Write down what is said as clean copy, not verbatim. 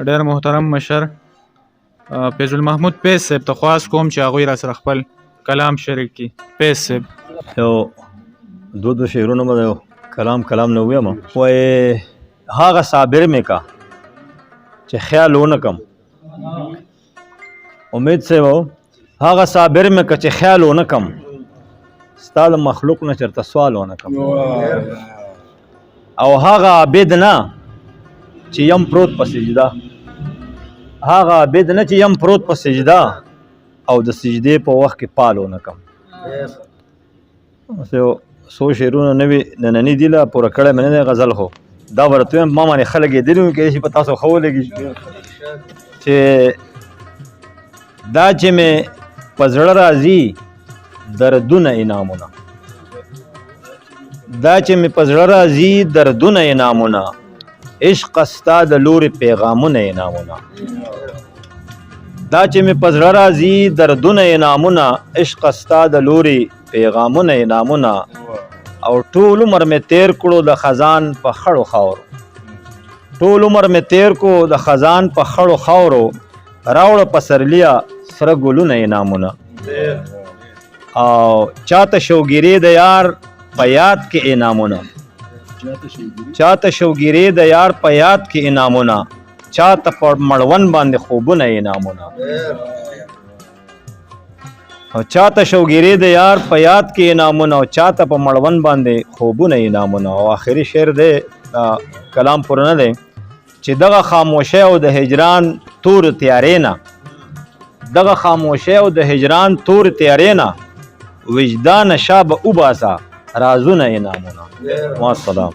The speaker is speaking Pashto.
ډېر محترم مشر فیض المحمود فیض صاحب ته خواست کوم چې هغوی را سره خپل کلام شریک کړي. فیض صاحب یو دو شعرونه به د کلام نه ویم. وایي هغه صابر مې کا چې خیال ونه کم. امید صاحب هغه صابر مې کا چې خیال ونه کم، ستا د مخلوق نه چېرته سوال ونه کم. او هغه عابد نه چې یم پروت په سجده، هغه عابد نه چې یم پروت په سجده او د سجدې په وخت کې پال ونه کم. څو شعرونه نوي ننني دي لا پوره کړی مې نه دی غزل، خو دا به راته وایم ما باندې خلک یې دلي وي کېدای شي په تاسو ښه ولګي چې دا چې مې په زړه راځي دردونه انعامونه، دا چې مې په زړه راځي دردونه انعامونه، عشق ستا د لورې پیغامونه انعامونه. دا چې مې په زړه راځي دردونه انعامونه، عشق ستا د لورې پیغامونه انعامونه. او ټول عمر مې تیر کړو د خزان په خړو خاورو، ټول عمر مې تیر کړو د خزان په خړو خاورو، راوړه پسرلیا سره ګلونه انعامونه. او چاته شوګیرې د یار په یاد کې انعامونه، چاته شوګیرې د یار په یاد کې انعامونه، چاته په مړوند باندې خوبونه انعامونه. او چاته شوګیرې د یار په یاد کې انعامونه، او چاته په مړوند باندې خوبونه انعامونه. او آخري شعر دی، کلام پوره نه دی، چې دغه خاموشۍ او د هجران تور تیارې نه، دغه خاموشۍ او د هجران تور تیارې نه، وجدان شابه وباسه رازونه انعامونه. ما السلام.